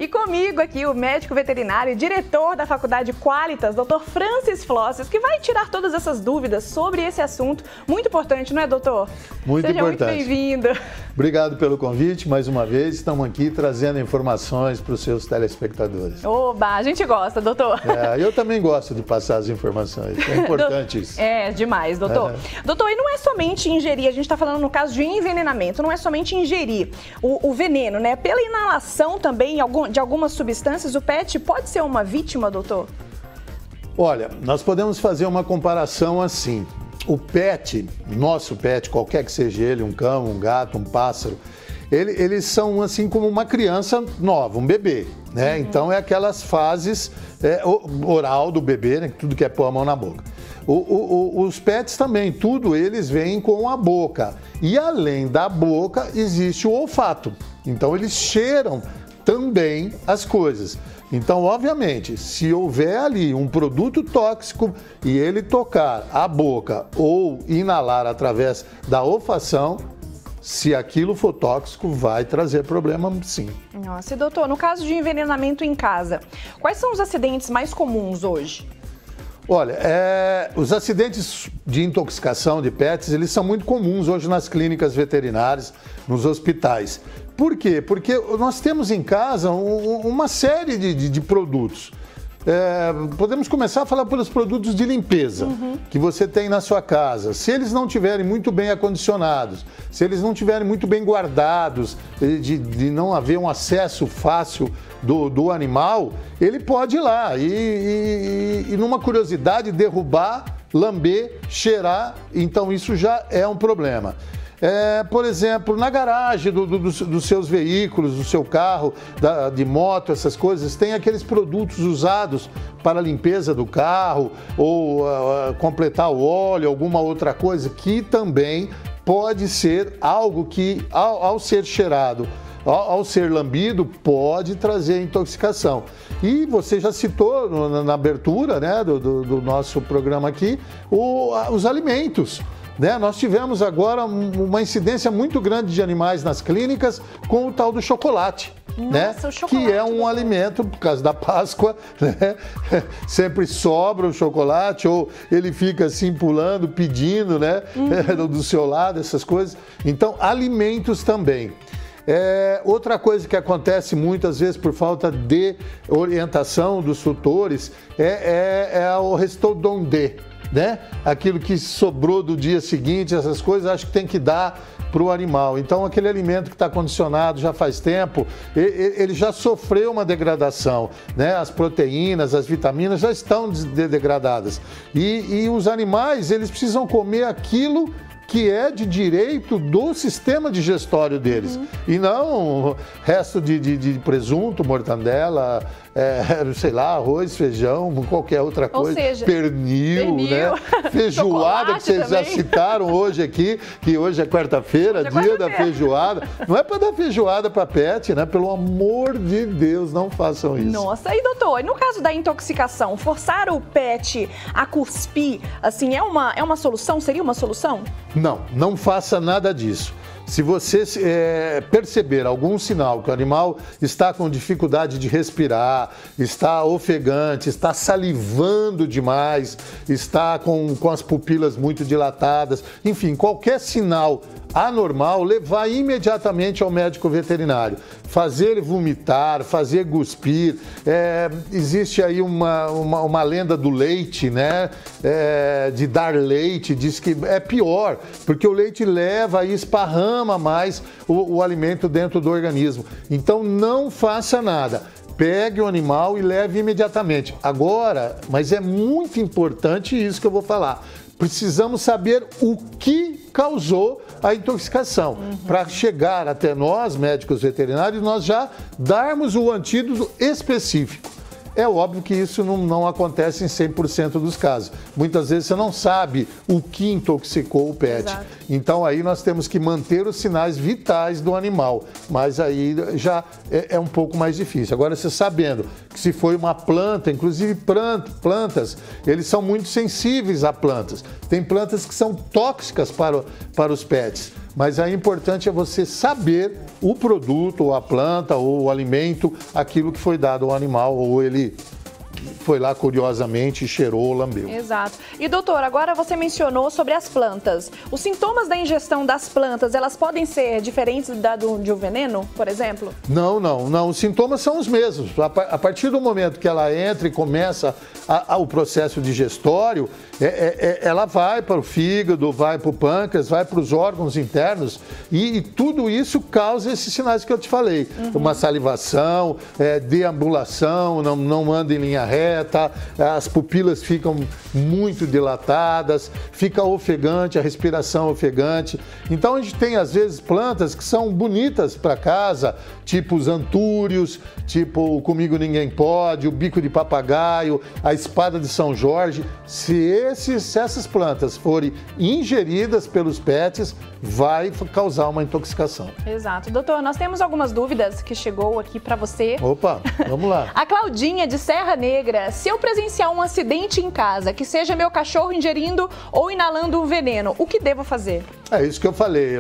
E comigo aqui o médico veterinário e diretor da Faculdade Qualitas, Dr. Francis Flosses, que vai tirar todas essas dúvidas sobre esse assunto muito importante, não é, doutor? Muito Seja importante. muito bem-vindo. Obrigado pelo convite, mais uma vez, estamos aqui trazendo informações para os seus telespectadores. Oba, a gente gosta, doutor. Eu também gosto de passar as informações, é importante isso. É, demais, doutor. Doutor, e não é somente ingerir, a gente está falando no caso de envenenamento, não é somente ingerir o veneno, né? Pela inalação também de algumas substâncias, o pet pode ser uma vítima, doutor? Olha, nós podemos fazer uma comparação assim. O pet, nosso pet, qualquer que seja ele, um cão, um gato, um pássaro, eles são assim como uma criança nova, um bebê, né? Então é aquelas fases oral do bebê, né? Tudo que é pôr a mão na boca. Os pets também, tudo eles vêm com a boca. E além da boca, existe o olfato. Então eles cheiram também as coisas. Então, obviamente, se houver ali um produto tóxico e ele tocar a boca ou inalar através da olfação, se aquilo for tóxico, vai trazer problema sim. Nossa, e doutor, no caso de envenenamento em casa, quais são os acidentes mais comuns hoje? Olha, os acidentes de intoxicação de pets, eles são muito comuns hoje nas clínicas veterinárias, nos hospitais. Por quê? Porque nós temos em casa uma série de produtos. Podemos começar a falar pelos produtos de limpeza que você tem na sua casa. Se eles não estiverem muito bem acondicionados, se eles não estiverem muito bem guardados, de não haver um acesso fácil do animal, ele pode ir lá e numa curiosidade, derrubar, lamber, cheirar. Então isso já é um problema. Por exemplo, na garagem dos seus veículos, do seu carro, de moto, essas coisas, tem aqueles produtos usados para a limpeza do carro ou completar o óleo, alguma outra coisa, que também pode ser algo que, ao ser cheirado, ao ser lambido, pode trazer intoxicação. E você já citou na abertura, né, do nosso programa aqui, os alimentos. Nós tivemos agora uma incidência muito grande de animais nas clínicas com o tal do chocolate. Nossa, o chocolate, que é um alimento, por causa da Páscoa, né? Sempre sobra o chocolate, ou ele fica assim pulando, pedindo, né? Do seu lado, essas coisas. Então, alimentos também. Outra coisa que acontece muitas vezes por falta de orientação dos tutores é o restodonde, né? Aquilo que sobrou do dia seguinte, essas coisas, acho que tem que dar para o animal. Então, aquele alimento que está condicionado já faz tempo, ele já sofreu uma degradação, né? As proteínas, as vitaminas já estão degradadas. E os animais, eles precisam comer aquilo que é de direito do sistema digestório deles. E não resto de presunto, mortandela, sei lá, arroz, feijão, qualquer outra coisa. Ou seja, pernil, né? Feijoada, que vocês já citaram hoje aqui, que hoje é quarta-feira, dia da feijoada. Não é para dar feijoada para pet, né? Pelo amor de Deus, não façam isso. Nossa, e doutor, no caso da intoxicação, forçar o pet a cuspir, assim, é uma solução? Seria uma solução? Não faça nada disso. Se você perceber algum sinal que o animal está com dificuldade de respirar, está ofegante, está salivando demais, está com as pupilas muito dilatadas, enfim, qualquer sinal anormal, levar imediatamente ao médico veterinário. Fazer ele vomitar, fazer cuspir. Existe aí uma lenda do leite, né? De dar leite, diz que é pior, porque o leite leva e esparrama mais o alimento dentro do organismo. Então não faça nada. Pegue o animal e leve imediatamente. Agora, mas é muito importante isso que eu vou falar. Precisamos saber o que causou a intoxicação, para chegar até nós, médicos veterinários, nós já darmos o antídoto específico. É óbvio que isso não acontece em 100% dos casos. Muitas vezes você não sabe o que intoxicou o pet. Exato. Então aí nós temos que manter os sinais vitais do animal. Mas aí já é um pouco mais difícil. Agora, você sabendo que se foi uma planta, inclusive plantas, eles são muito sensíveis a plantas. Tem plantas que são tóxicas para os pets. mas aí importante é você saber o produto, ou a planta, ou o alimento, aquilo que foi dado ao animal, ou ele foi lá curiosamente, cheirou, lambeu. Exato. E doutor, agora você mencionou sobre as plantas. Os sintomas da ingestão das plantas, elas podem ser diferentes de um veneno, por exemplo? Não. Os sintomas são os mesmos. A partir do momento que ela entra e começa o processo digestório, ela vai para o fígado, vai para o pâncreas, vai para os órgãos internos e tudo isso causa esses sinais que eu te falei. Uma salivação, deambulação, não anda em linha reta, as pupilas ficam muito dilatadas, fica ofegante, a respiração ofegante. Então a gente tem às vezes plantas que são bonitas para casa, tipo os antúrios, tipo o Comigo Ninguém Pode, o bico de papagaio, a espada de São Jorge. Se essas plantas forem ingeridas pelos pets, vai causar uma intoxicação. Exato. Doutor, nós temos algumas dúvidas que chegou aqui para você. Opa, vamos lá. A Claudinha, de Serra Negra: se eu presenciar um acidente em casa, que seja meu cachorro ingerindo ou inalando um veneno, o que devo fazer? É isso que eu falei,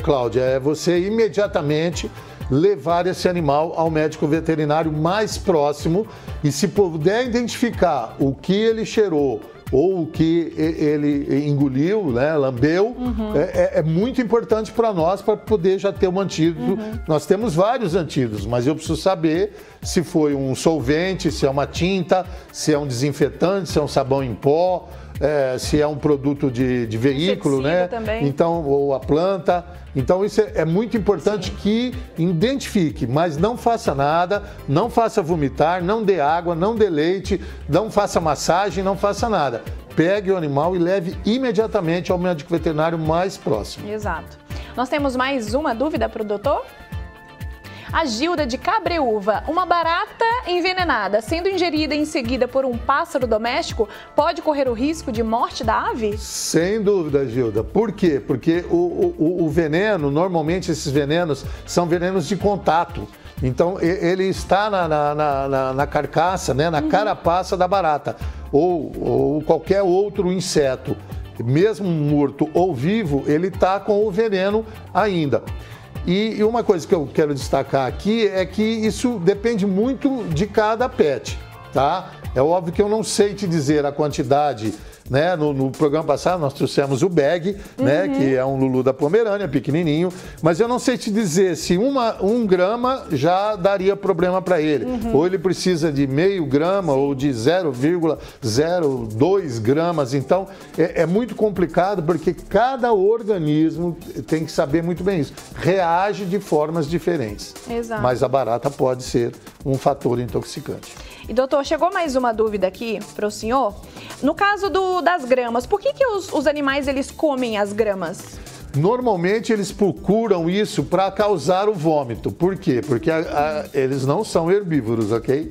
Cláudia, é você imediatamente levar esse animal ao médico veterinário mais próximo e, se puder identificar o que ele cheirou ou o que ele engoliu, né, lambeu, é muito importante para nós, para poder já ter um antídoto. Nós temos vários antídotos, mas eu preciso saber se foi um solvente, se é uma tinta, se é um desinfetante, se é um sabão em pó, se é um produto de veículo, né? Também. Então, ou a planta. Então isso é muito importante. Sim. Que identifique, mas não faça nada, não faça vomitar, não dê água, não dê leite, não faça massagem, não faça nada. Pegue o animal e leve imediatamente ao médico veterinário mais próximo. Exato. Nós temos mais uma dúvida para o doutor? A Gilda, de Cabreúva: uma barata envenenada sendo ingerida em seguida por um pássaro doméstico pode correr o risco de morte da ave? Sem dúvida, Gilda. Por quê? Porque o veneno, normalmente esses venenos são venenos de contato. Então ele está na carcaça, né, na carapaça da barata ou qualquer outro inseto. Mesmo morto ou vivo, ele está com o veneno ainda. E uma coisa que eu quero destacar aqui é que isso depende muito de cada pet, tá? É óbvio que eu não sei te dizer a quantidade, né? No programa passado nós trouxemos o Bag, né? Que é um Lulu da Pomerânia, pequenininho, mas eu não sei te dizer se 1 grama já daria problema para ele, ou ele precisa de meio grama ou de 0,02 gramas. Então é muito complicado, porque cada organismo tem que saber muito bem isso, reage de formas diferentes. Exato. Mas a barata pode ser um fator intoxicante. E doutor, chegou mais uma dúvida aqui para o senhor. No caso das gramas, por que os animais eles comem as gramas? Normalmente eles procuram isso para causar o vômito. Por quê? Porque eles não são herbívoros, ok?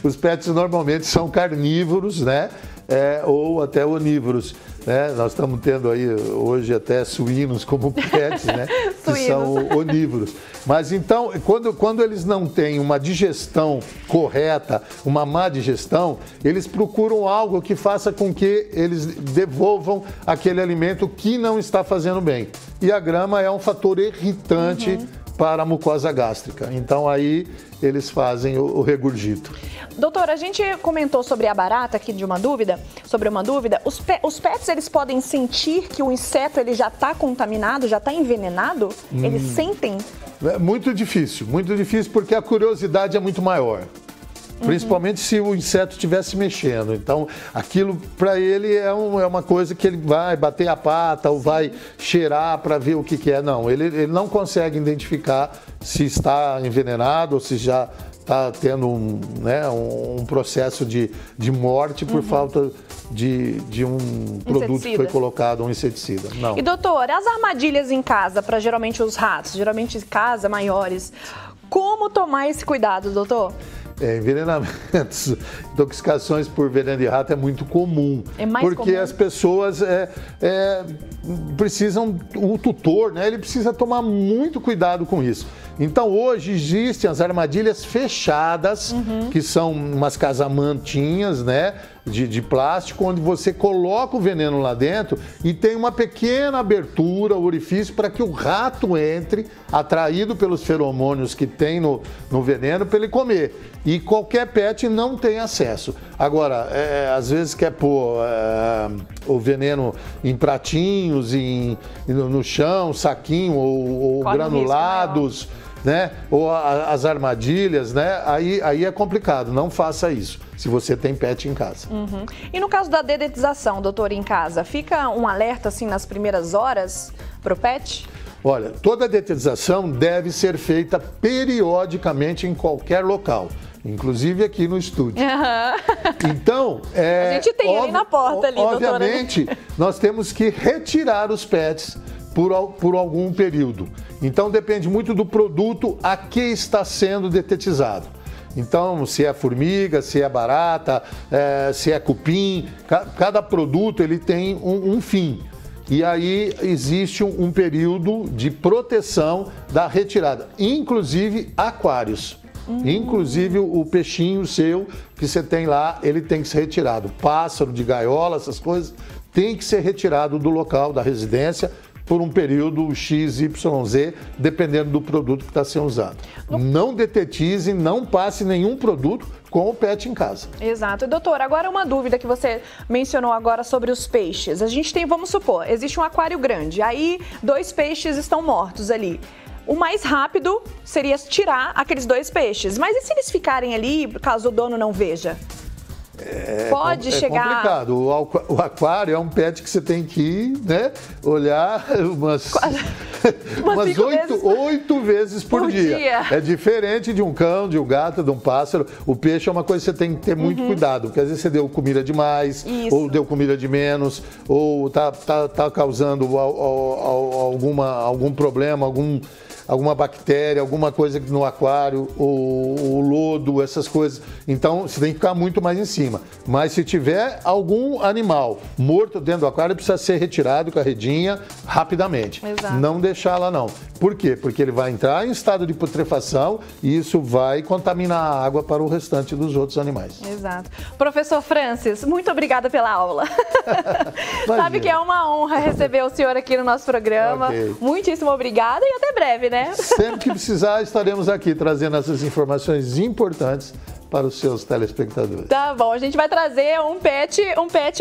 Os pets normalmente são carnívoros, né? Ou até onívoros, né? Nós estamos tendo aí hoje até suínos como pets, né? Que são onívoros. Mas então, quando eles não têm uma digestão correta, uma má digestão, eles procuram algo que faça com que eles devolvam aquele alimento que não está fazendo bem. E a grama é um fator irritante para a mucosa gástrica. Então aí eles fazem o regurgito. Doutor, a gente comentou sobre a barata aqui sobre uma dúvida. Os pets, eles podem sentir que o inseto ele já está contaminado, já está envenenado? Eles sentem? É muito difícil porque a curiosidade é muito maior. Principalmente se o inseto estivesse mexendo. Então, aquilo para ele é uma coisa que ele vai bater a pata ou vai cheirar para ver o que é. Não, ele não consegue identificar se está envenenado ou se já está tendo um processo de morte por falta de um produto que foi colocado, um inseticida. Não. E doutor, as armadilhas em casa para geralmente os ratos, geralmente em casa, maiores, como tomar esse cuidado, doutor? Envenenamentos, intoxicações por veneno de rato é muito comum. É mais porque comum. As pessoas precisam, o tutor, né, ele precisa tomar muito cuidado com isso. Então hoje existem as armadilhas fechadas, que são umas casamantinhas, né? de plástico, onde você coloca o veneno lá dentro e tem uma pequena abertura, orifício, para que o rato entre, atraído pelos feromônios que tem no veneno, para ele comer. E qualquer pet não tem acesso. Agora, às vezes quer pôr o veneno em pratinhos, no chão, saquinho ou granulados, né? Ou as armadilhas, né? Aí é complicado, não faça isso, se você tem pet em casa. Uhum. E no caso da dedetização, doutor, em casa, fica um alerta assim nas primeiras horas para o pet? Olha, toda dedetização deve ser feita periodicamente em qualquer local, inclusive aqui no estúdio. Uhum. Então, a gente tem ali na porta, ali, obviamente, doutora, nós temos que retirar os pets por algum período. Então, depende muito do produto a que está sendo detetizado. Então, se é formiga, se é barata, se é cupim, cada produto ele tem um fim. E aí existe um período de proteção da retirada, inclusive aquários. Inclusive o peixinho seu que você tem lá, ele tem que ser retirado. Pássaro de gaiola, essas coisas, tem que ser retirado do local da residência por um período X, Y, Z, dependendo do produto que está sendo usado. Não detetize, não passe nenhum produto com o pet em casa. Exato. E, doutor, agora uma dúvida que você mencionou agora sobre os peixes. A gente tem, vamos supor, existe um aquário grande, aí 2 peixes estão mortos ali. O mais rápido seria tirar aqueles 2 peixes. Mas e se eles ficarem ali, caso o dono não veja? Pode chegar... É complicado. O aquário é um pet que você tem que, né, olhar umas 8 vezes por dia. É diferente de um cão, de um gato, de um pássaro. O peixe é uma coisa que você tem que ter muito cuidado, porque às vezes você deu comida demais, ou deu comida de menos, ou tá causando algum problema, alguma bactéria, alguma coisa no aquário, o lodo, essas coisas. Então, você tem que ficar muito mais em cima. Mas se tiver algum animal morto dentro do aquário, precisa ser retirado com a redinha rapidamente. Exato. Não deixar lá, não. Por quê? Porque ele vai entrar em estado de putrefação e isso vai contaminar a água para o restante dos outros animais. Exato. Professor Francis, muito obrigada pela aula. Sabe que é uma honra receber o senhor aqui no nosso programa. Okay. Muitíssimo obrigada e até breve, né? Sempre que precisar, estaremos aqui trazendo essas informações importantes para os seus telespectadores. Tá bom, a gente vai trazer um pet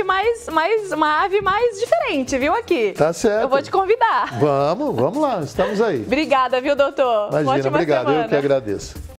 uma ave mais diferente, viu, aqui? Tá certo. Eu vou te convidar. Vamos lá, estamos aí. Obrigada, viu, doutor? Imagina, obrigado, eu que agradeço.